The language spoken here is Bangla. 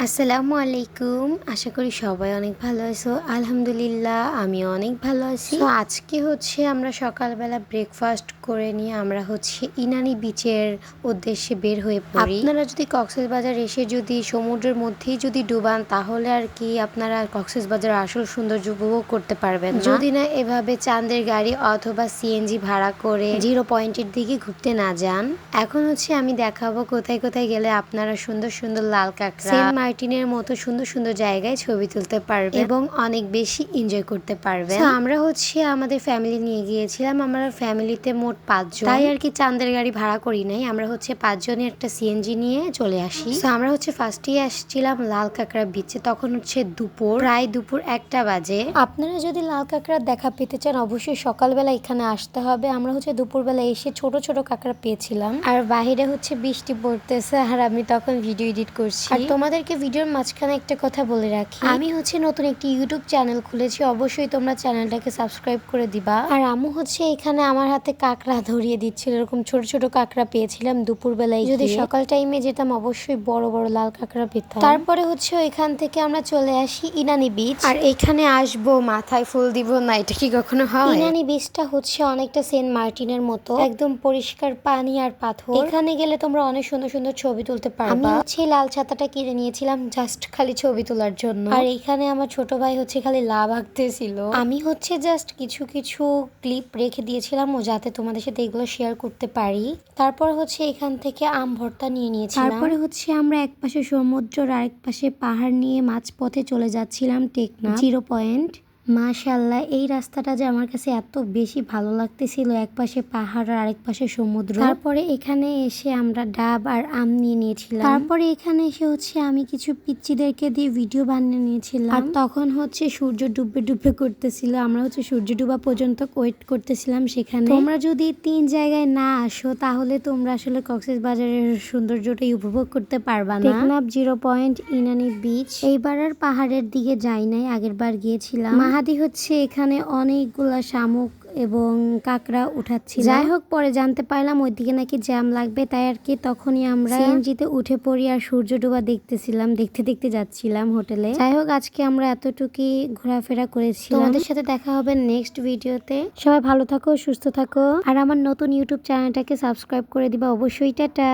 আসসালামু আলাইকুম। আশা করি সবাই অনেক ভালো আছো। আলহামদুলিল্লাহ আমিও অনেক ভালো আছি। তো আজকে আমরা সকালবেলা ব্রেকফাস্ট করে নিয়ে আমরা ইনানি বিচের উদ্দেশ্যে বের হয়ে পড়ি। আপনারা যদি কক্সবাজার এসে যদি সমুদ্রের মধ্যেই যদি ডুবান তাহলে আর কি আপনারা কক্সবাজার আসল সৌন্দর্য উপভোগ করতে পারবেন না। যদি না এভাবে চাঁদের গাড়ি অথবা সিএনজি ভাড়া করে জিরো পয়েন্টের দিকে ঘুরতে না যান। এখন আমি দেখাবো কোথায় কোথায় গেলে আপনারা সুন্দর সুন্দর লাল কাঁকড়া, মার্টিনের মতো সুন্দর সুন্দর জায়গায় ছবি তুলতে পারবেন এবং অনেক বেশি এনজয় করতে পারবেন। আমরা আমাদের ফ্যামিলি নিয়ে গিয়েছিলাম। আমরা ফ্যামিলিতে মোট 5 জন, তাই আর কি চাঁদের গাড়ি ভাড়া করি নাই। আমরা 5 জনের একটা সিএনজি নিয়ে চলে আসি। আমরা ফার্স্টেই আসছিলাম লাল কাঁকড়া বিচে। তখন প্রায় দুপুর 1টা বাজে। আপনারা যদি লাল কাঁকড়া দেখা পেতে চান অবশ্যই সকালবেলা এখানে আসতে হবে। আমরা দুপুরবেলা এসে ছোট ছোট কাঁকড়া পেয়েছিলাম। আর বাহিরে বৃষ্টি পড়তেছে আর আমি তখন ভিডিও এডিট করছি। আর তোমাদেরকে ভিডিওর মাঝখানে একটা কথা বলে রাখি, আমি নতুন একটি ইউটিউব চ্যানেল খুলেছি। অবশ্যই তোমরা চ্যানেলটাকে সাবস্ক্রাইব করে দিবা। আর আমু এখানে আমার হাতে কাঁকড়া ধরিয়ে দিচ্ছিল। এরকম ছোট ছোট কাঁকড়া পেয়েছিলাম দুপুরবেলায়। যদি সকাল টাইমে যেতাম অবশ্যই বড় বড় লাল কাঁকড়া পেতাম। তারপরে এখান থেকে আমরা চলে আসি ইনানি বিচ। আর এখানে আসবো মাথায় ফুল দিব না, এটা কি কখনো হয়? ইনানি বিচটা অনেকটা সেন্ট মার্টিনের মতো, একদম পরিষ্কার পানি আর পাথর। এখানে গেলে তোমরা অনেক সুন্দর সুন্দর ছবি তুলতে পারবা। আমি লাল ছাতাটা কিনে নিয়েছিলাম জাস্ট খালি ছবি তোলার জন্য। আর এখানে আমার ছোট ভাই খালি লাভ আঁকতেছিল। আমি জাস্ট কিছু কিছু ক্লিপ রেখে দিয়েছিলাম ও যাতে তোমাদের সাথে এগুলো শেয়ার করতে পারি। তারপর এখান থেকে আম ভর্তা নিয়ে নিয়েছিলাম। তারপরে আমরা এক পাশে সমুদ্র আর আরেক পাশে পাহাড় নিয়ে মাঝপথে চলে যাচ্ছিলাম টেকনাফ জিরো পয়েন্ট। মাশাআল্লাহ, এই রাস্তাটা যে আমার কাছে এত বেশি ভালো লাগতেছিল। এক পাশে পাহাড় আর আরেক পাশে সমুদ্র। তারপরে এখানে এসে আমরা ডাব আর আম নিয়ে নিয়েছিলাম। তারপরে এখানে এসে আমি কিছু পিচ্চিদেরকে দিয়ে ভিডিও বানিয়ে নিয়েছিলাম। আর তখন সূর্য ডুববে ডুববে করতেছিল। আমরা সূর্য ডুবা পর্যন্ত ওয়েট করতেছিলাম সেখানে। তোমরা যদি 3 জায়গায় না আসো তাহলে তোমরা আসলে কক্সবাজারের সৌন্দর্যটাই উপভোগ করতে পারবা না। Teknaf zero point, Inani beach. এইবার আর পাহাড়ের দিকে যাই নাই, আগের বার গিয়েছিলাম। মাহাদি এখানে অনেকগুলা শামুক এবং কাঁকড়া উঠাচ্ছিল। যাই হোক, পরে জানতে পারলাম ওইদিকে নাকি জ্যাম লাগবে, তাই আর কি তখনই আমরা সিএনজিতে উঠে পড়ি আর সূর্য ডোবা দেখতেছিলাম। দেখতে দেখতে যাচ্ছিলাম হোটেলে। যাই হোক, আজকে আমরা এতটুকুই ঘোরাফেরা করেছি। তোমাদের সাথে দেখা হবে নেক্সট ভিডিওতে। সবাই ভালো থাকো, সুস্থ থাকো আর আমার নতুন ইউটিউব চ্যানেলটাকে সাবস্ক্রাইব করে দিবা অবশ্যই। টাটা।